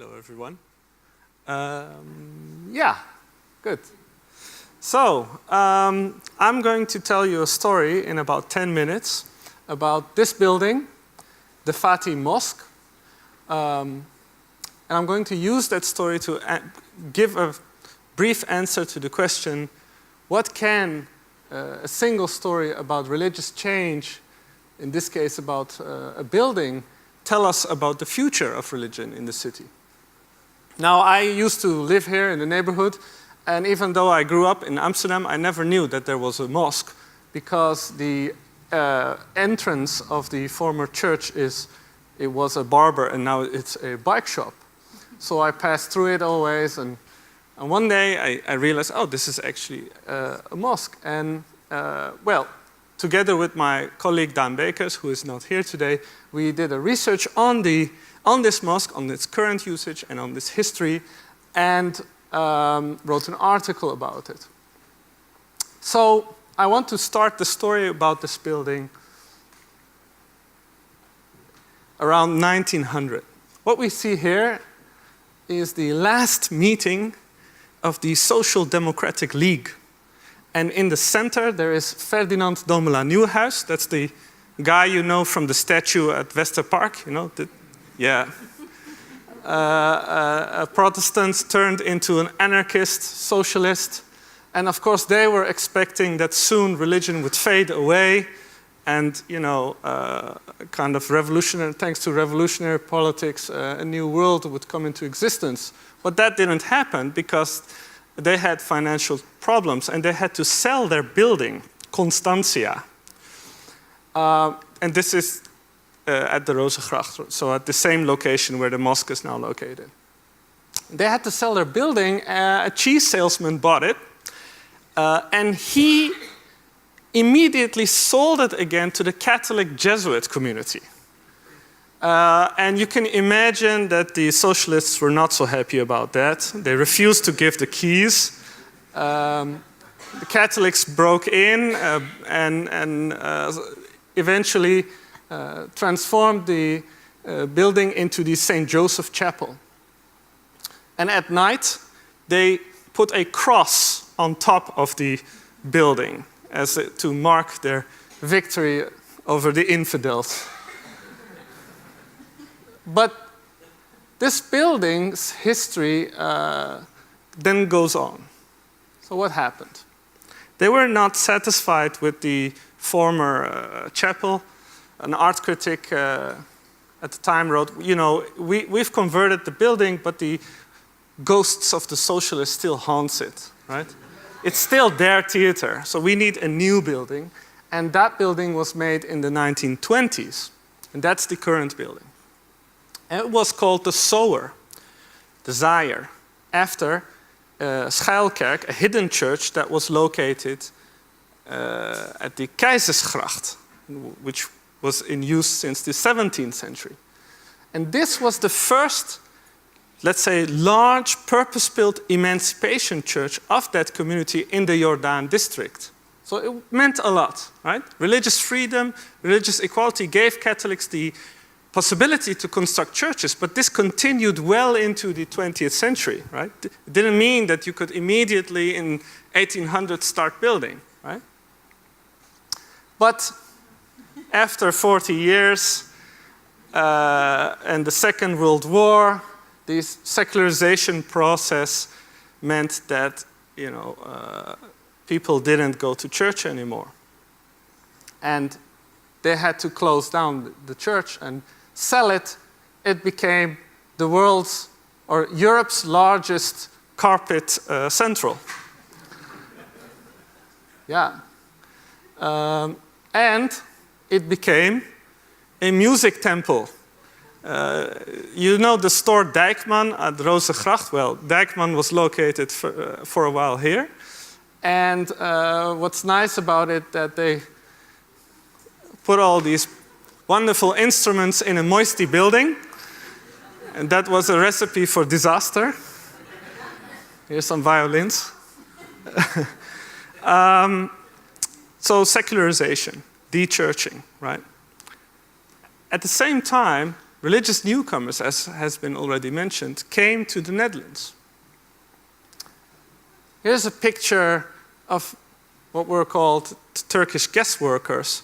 Hello, everyone. Yeah, good. So, I'm going to tell you a story in about 10 minutes about this building, the Fatih Mosque. And I'm going to use that story to give a brief answer to the question, what can a single story about religious change, in this case about a building, tell us about the future of religion in the city? Now, I used to live here in the neighborhood, and even though I grew up in Amsterdam, I never knew that there was a mosque, because the entrance of the former church it was a barber, and now it's a bike shop. So I passed through it always, and one day I realized, oh, this is actually a mosque. And well, together with my colleague Daan Bekers, who is not here today, we did a research on this mosque, on its current usage and on its history, and wrote an article about it. So I want to start the story about this building around 1900. What we see here is the last meeting of the Social Democratic League. And in the center there is Ferdinand Domela Nieuwenhuis. That's the guy you know from the statue at Westerpark, you know? Yeah. A Protestant turned into an anarchist, socialist. And of course they were expecting that soon religion would fade away and, you know, kind of revolutionary, thanks to revolutionary politics, a new world would come into existence. But that didn't happen because they had financial problems and they had to sell their building, Constantia. And this is at the Rozengracht, so at the same location where the mosque is now located. They had to sell their building. A cheese salesman bought it, and he immediately sold it again to the Catholic Jesuit community. And you can imagine that the socialists were not so happy about that. They refused to give the keys. The Catholics broke in and eventually transformed the building into the St. Joseph Chapel. And at night, they put a cross on top of the building to mark their victory over the infidels. But this building's history then goes on. So what happened? They were not satisfied with the former chapel. An art critic at the time wrote, you know, we've converted the building, but the ghosts of the socialists still haunts it, right? It's still their theater, so we need a new building. And that building was made in the 1920s. And that's the current building. And it was called the Sower, the Zwijger, after Schuilkerk, a hidden church that was located at the Keizersgracht, which was in use since the 17th century. And this was the first, let's say, large purpose-built emancipation church of that community in the Jordaan district. So it meant a lot, right? Religious freedom, religious equality gave Catholics the possibility to construct churches, but this continued well into the 20th century, right? It didn't mean that you could immediately in 1800 start building, right? But after 40 years and the Second World War, this secularization process meant that, you know, people didn't go to church anymore. And they had to close down the church and sell it. It became the world's or Europe's largest carpet central. Yeah. And it became a music temple. You know the store Dijkman at Rozengracht? Well, Dijkman was located for a while here. And what's nice about it, that they put all these wonderful instruments in a moisty building. And that was a recipe for disaster. Here's some violins. So secularization, de-churching, right? At the same time, religious newcomers, as has been already mentioned, came to the Netherlands. Here's a picture of what were called Turkish guest workers,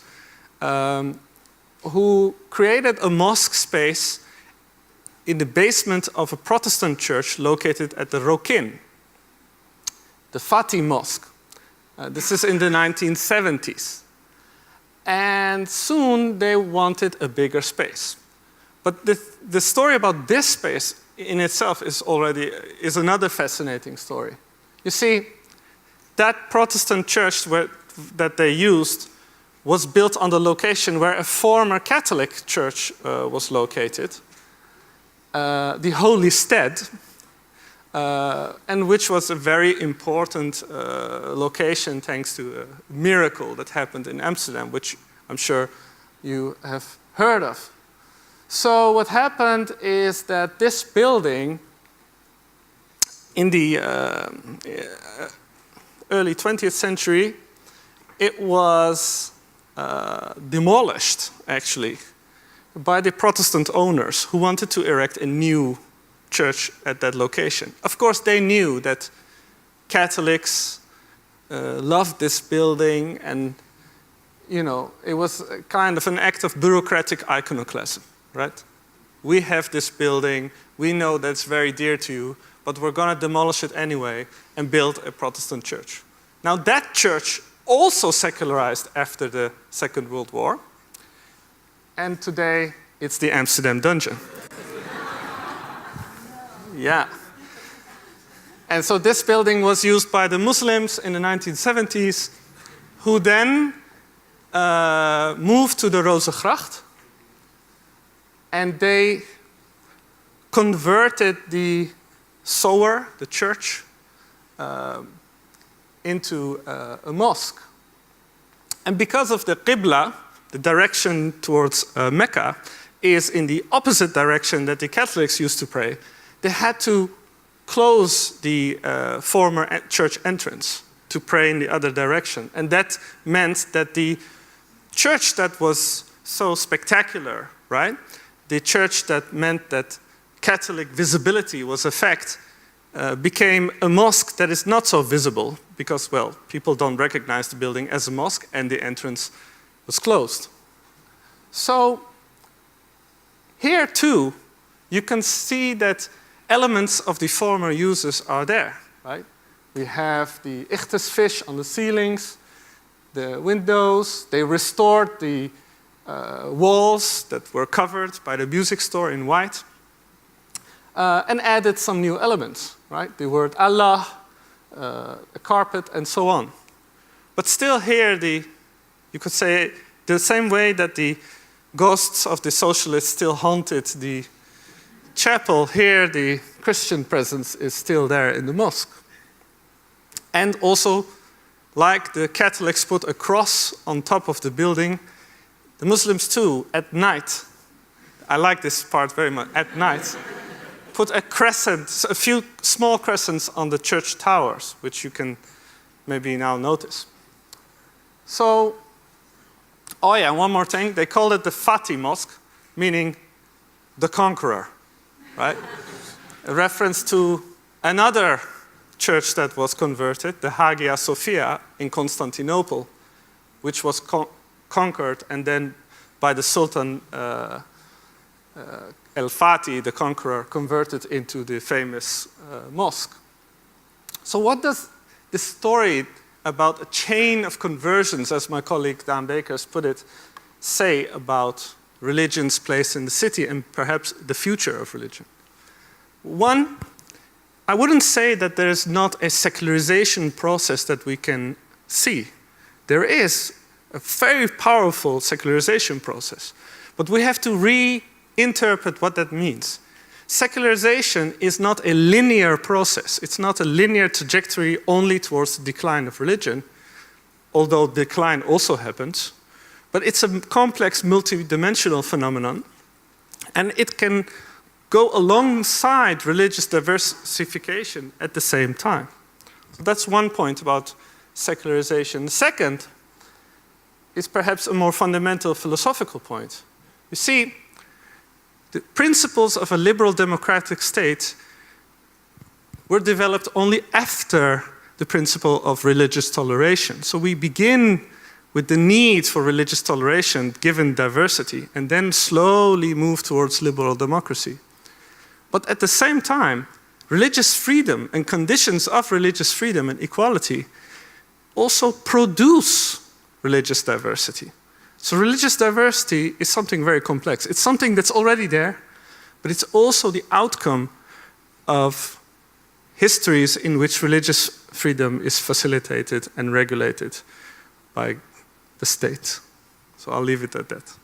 who created a mosque space in the basement of a Protestant church located at the Rokin, the Fatih Mosque. This is in the 1970s. And soon they wanted a bigger space. But the story about this space in itself is another fascinating story. You see, that Protestant church that they used was built on the location where a former Catholic church was located, the Holy Stead, and which was a very important location thanks to a miracle that happened in Amsterdam, which I'm sure you have heard of. So what happened is that this building in the early 20th century, it was demolished, actually, by the Protestant owners who wanted to erect a new church at that location. Of course, they knew that Catholics loved this building, and it was kind of an act of bureaucratic iconoclasm, right? We have this building, we know that's very dear to you, but we're going to demolish it anyway and build a Protestant church. Now, that church also secularized after the Second World War, and today it's the Amsterdam dungeon. Yeah. And so this building was used by the Muslims in the 1970s, who then moved to the Rozengracht, and they converted the Sower, the church, into a mosque. And because of the Qibla, the direction towards Mecca, is in the opposite direction that the Catholics used to pray, they had to close the former church entrance to pray in the other direction. And that meant that the church that was so spectacular, right? The church that meant that Catholic visibility was a fact, became a mosque that is not so visible because, well, people don't recognize the building as a mosque and the entrance was closed. So here too, you can see that elements of the former uses are there, right? We have the ichthys fish on the ceilings, the windows. They restored the walls that were covered by the music store in white, and added some new elements, right? The word Allah, a carpet, and so on. But still here, you could say, the same way that the ghosts of the socialists still haunted the chapel, here the Christian presence is still there in the mosque. And also, like the Catholics put a cross on top of the building, the Muslims too, at night, I like this part very much, at night, put a crescent, a few small crescents on the church towers, which you can maybe now notice. So, oh yeah, one more thing. They called it the Fatih Mosque, meaning the conqueror, right? A reference to another church that was converted, the Hagia Sophia in Constantinople, which was conquered and then by the Sultan El-Fatih, the conqueror, converted into the famous mosque. So what does this story about a chain of conversions, as my colleague Dan Bakers put it, say about religion's place in the city and perhaps the future of religion? One, I wouldn't say that there is not a secularization process that we can see. There is a very powerful secularization process, but we have to reinterpret what that means. Secularization is not a linear process. It's not a linear trajectory only towards the decline of religion, although decline also happens. But it's a complex, multidimensional phenomenon, and it can go alongside religious diversification at the same time. So that's one point about secularization. The second is perhaps a more fundamental philosophical point. You see, The principles of a liberal democratic state were developed only after the principle of religious toleration. So we begin with the need for religious toleration given diversity, and then slowly move towards liberal democracy. But at the same time, religious freedom and conditions of religious freedom and equality also produce religious diversity. So religious diversity is something very complex. It's something that's already there, but it's also the outcome of histories in which religious freedom is facilitated and regulated by the state. So I'll leave it at that.